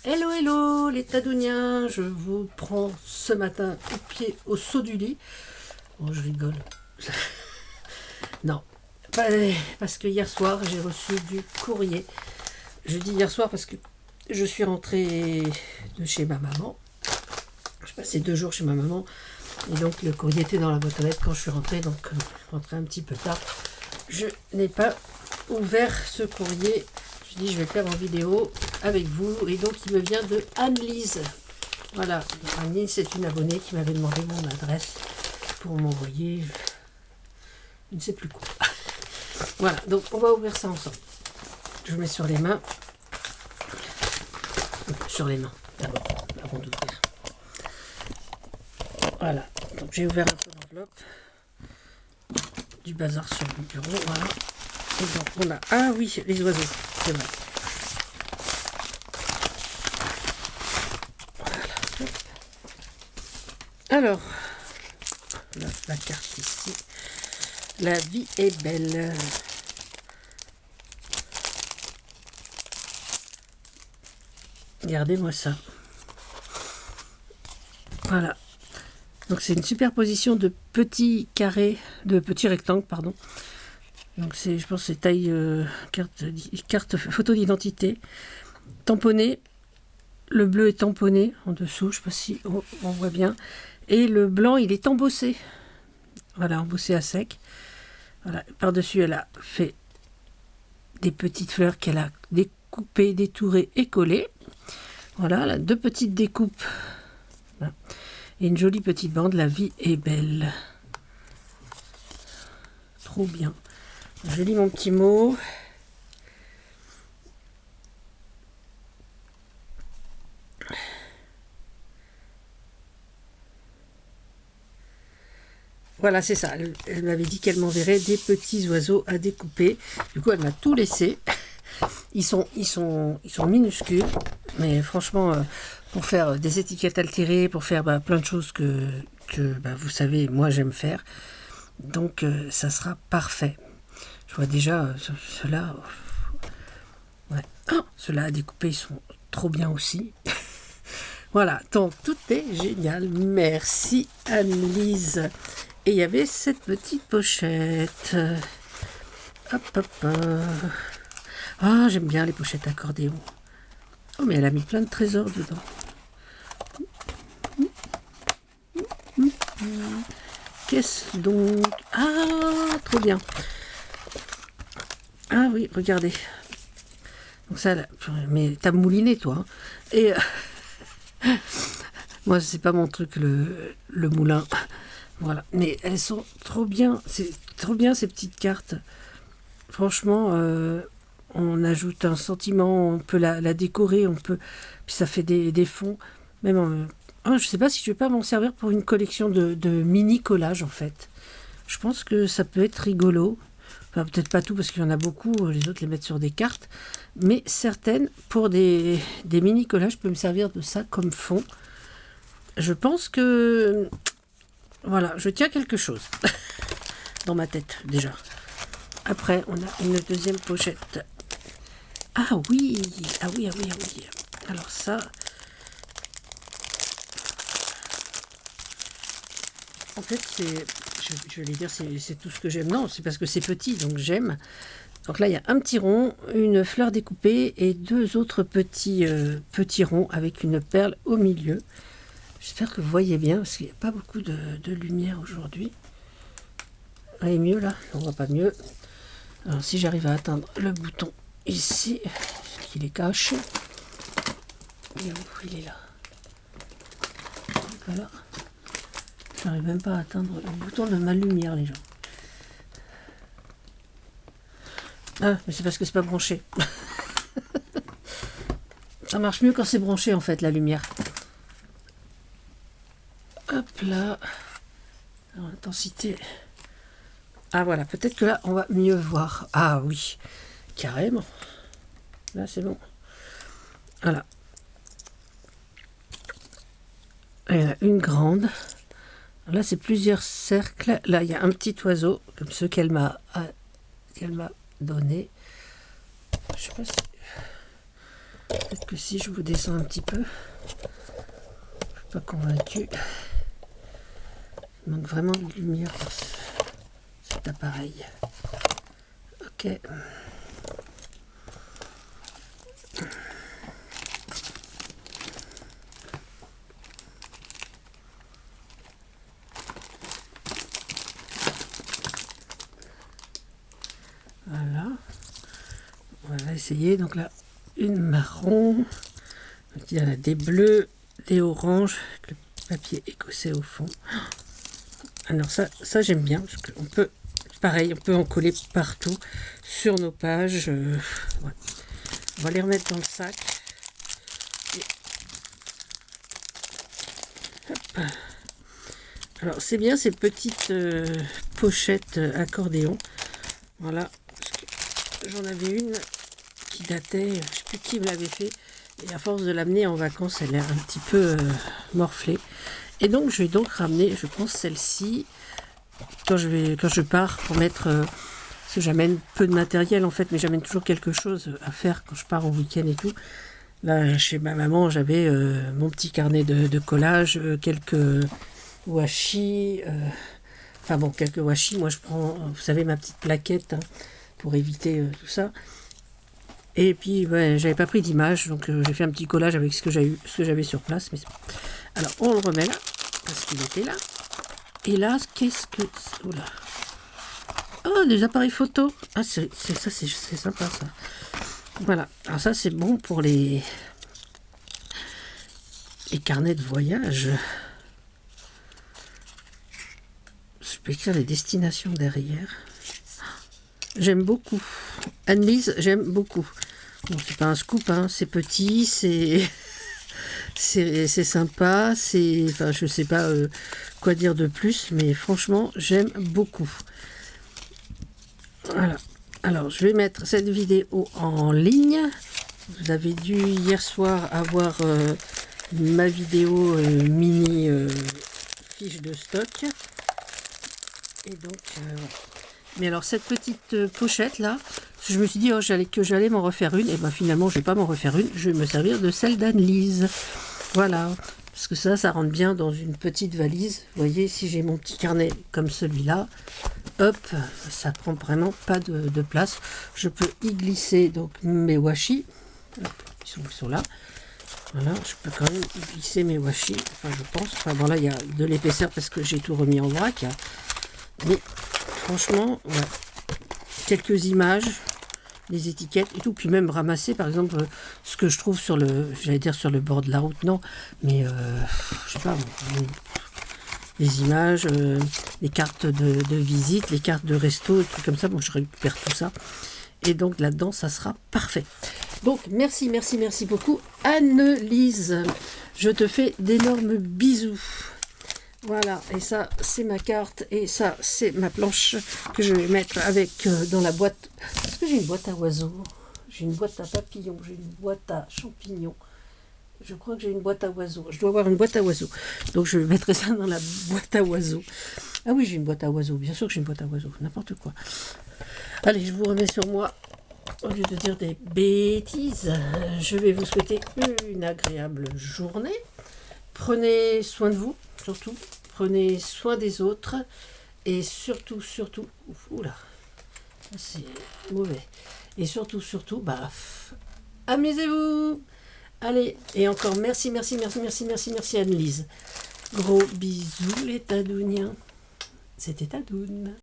Hello hello les tadouniens, je vous prends ce matin au pied au saut du lit. Oh je rigole. Non, parce que hier soir j'ai reçu du courrier. Je dis hier soir parce que je suis rentrée de chez ma maman. Je passais 2 jours chez ma maman et donc le courrier était dans la boîte aux lettres quand je suis rentrée, donc je suis rentrée un petit peu tard. Je n'ai pas ouvert ce courrier. Je dis je vais faire en vidéo avec vous et donc il me vient de Anne-Lise. Voilà, Anne-Lise c'est une abonnée qui m'avait demandé mon adresse pour m'envoyer je ne sais plus quoi. Voilà, donc on va ouvrir ça ensemble. Je mets sur les mains. Sur les mains d'abord, avant d'ouvrir. Voilà, donc j'ai ouvert un peu l'enveloppe. Du bazar sur le bureau, voilà. Et donc on a, ah oui, les oiseaux, c'est vrai. Voilà. Alors, la carte ici. La vie est belle. Regardez-moi ça. Voilà. Donc c'est une superposition de petits carrés, de petits rectangles, pardon. Donc c'est, je pense, c'est taille carte photo d'identité, tamponné. Le bleu est tamponné en dessous, je ne sais pas si on voit bien. Et le blanc, il est embossé. Voilà, embossé à sec. Voilà, par-dessus, elle a fait des petites fleurs qu'elle a découpées, détourées et collées. Voilà, là, 2 petites découpes. Voilà. Et une jolie petite bande, la vie est belle. Trop bien. Je lis mon petit mot. Voilà, c'est ça. Elle m'avait dit qu'elle m'enverrait des petits oiseaux à découper. Du coup, elle m'a tout laissé. Ils sont minuscules. Mais franchement, pour faire des étiquettes altérées, pour faire plein de choses que vous savez, moi j'aime faire. Donc, ça sera parfait. Je vois déjà ceux-là. Ouais. Oh, ceux-là à découper, ils sont trop bien aussi. Voilà, donc tout est génial. Merci Anne-Lise. Et il y avait cette petite pochette. Hop, hop, hop. Ah, j'aime bien les pochettes accordéon. Oh, mais elle a mis plein de trésors dedans. Qu'est-ce donc? Ah, trop bien. Ah oui, regardez. Donc ça, mais t'as mouliné, toi. Hein. Et moi, c'est pas mon truc, le moulin. Voilà. Mais elles sont trop bien. C'est trop bien, ces petites cartes. Franchement, on ajoute un sentiment, on peut la décorer, on peut. Puis ça fait des fonds. Même je sais pas si je vais pas m'en servir pour une collection de mini collages en fait. Je pense que ça peut être rigolo. Enfin, peut-être pas tout parce qu'il y en a beaucoup, les autres les mettent sur des cartes. Mais certaines, pour des mini collages, je peux me servir de ça comme fond. Je pense que. Voilà, je tiens quelque chose dans ma tête déjà. Après, on a une deuxième pochette. Ah oui, ah oui, ah oui, ah oui. Alors ça, en fait, je vais dire, c'est tout ce que j'aime. Non, c'est parce que c'est petit, donc j'aime. Donc là, il y a un petit rond, une fleur découpée et 2 autres petits ronds avec une perle au milieu. J'espère que vous voyez bien, parce qu'il n'y a pas beaucoup de lumière aujourd'hui. Elle est mieux là, on voit pas mieux. Alors si j'arrive à atteindre le bouton ici, qu'il est caché. Il est où? Il est là. Voilà. J'arrive même pas à atteindre le bouton de ma lumière, les gens. Ah, mais c'est parce que c'est pas branché. Ça marche mieux quand c'est branché en fait, la lumière. Hop là. Alors, intensité. Ah voilà, peut-être que là on va mieux voir. Ah oui, carrément. Là c'est bon. Voilà. Il y en a une grande. Là c'est plusieurs cercles. Là il y a un petit oiseau, comme ceux qu'elle m'a donné. Je sais pas si. Peut-être que si je vous descends un petit peu, je suis pas convaincu. Il manque vraiment de lumière sur cet appareil. Ok. Voilà. On va essayer. Donc là, une marron. Donc il y en a des bleus, des oranges, avec le papier écossais au fond. Alors ça j'aime bien, parce qu'on peut, pareil, on peut en coller partout sur nos pages. Ouais. On va les remettre dans le sac. Et... Alors c'est bien ces petites pochettes accordéon. Voilà, j'en avais une qui datait, je ne sais plus qui me l'avait fait. Et à force de l'amener en vacances, elle est un petit peu morflée. Et donc, je vais donc ramener, je pense, celle-ci quand je pars pour mettre... parce que j'amène peu de matériel, en fait, mais j'amène toujours quelque chose à faire quand je pars au week-end et tout. Là, chez ma maman, j'avais mon petit carnet de collage, quelques washi. Enfin bon, quelques washi. Moi, je prends, vous savez, ma petite plaquette hein, pour éviter tout ça. Et puis, ouais, j'avais pas pris d'image, donc j'ai fait un petit collage avec ce que j'avais sur place. Mais... Alors, on le remet là, parce qu'il était là. Et là, qu'est-ce que... Oula. Oh, des appareils photo. Ah, c'est sympa, ça. Voilà. Alors ça, c'est bon pour les carnets de voyage. Je peux écrire les destinations derrière. J'aime beaucoup. Anne-Lise, j'aime beaucoup. Bon, c'est pas un scoop, hein, c'est petit, c'est sympa, enfin, je sais pas quoi dire de plus, mais franchement, j'aime beaucoup. Voilà. Alors, je vais mettre cette vidéo en ligne. Vous avez dû hier soir avoir ma vidéo mini fiche de stock. Et donc, mais alors cette petite pochette là, je me suis dit que j'allais m'en refaire une, et ben finalement je vais pas m'en refaire une, je vais me servir de celle d'Anne-Lise. Voilà, parce que ça rentre bien dans une petite valise. Vous voyez, si j'ai mon petit carnet comme celui-là, hop, ça prend vraiment pas de place. Je peux y glisser donc mes washi, hop, ils sont là. Voilà, je peux quand même y glisser mes washi, enfin je pense. Enfin bon là il y a de l'épaisseur parce que j'ai tout remis en vrac. Mais franchement, ouais. Quelques images, des étiquettes et tout, puis même ramasser par exemple ce que je trouve sur le bord de la route, non, mais je sais pas, les images, les cartes de visite, les cartes de resto, et trucs comme ça, bon je récupère tout ça. Et donc là-dedans, ça sera parfait. Donc merci beaucoup Anne-Lise. Je te fais d'énormes bisous. Voilà, et ça c'est ma carte et ça c'est ma planche que je vais mettre avec dans la boîte. Est-ce que j'ai une boîte à oiseaux? J'ai une boîte à papillons, j'ai une boîte à champignons. Je crois que j'ai une boîte à oiseaux. Je dois avoir une boîte à oiseaux. Donc je mettrai ça dans la boîte à oiseaux. Ah oui, j'ai une boîte à oiseaux. Bien sûr que j'ai une boîte à oiseaux. N'importe quoi. Allez, je vous remets sur moi. Au lieu de dire des bêtises, je vais vous souhaiter une agréable journée. Prenez soin de vous, surtout. Prenez soin des autres. Et surtout, oula, c'est mauvais. Et surtout, bah, amusez-vous. Allez, et encore merci Anne-Lise. Gros bisous les tadouniens. C'était Tadoun.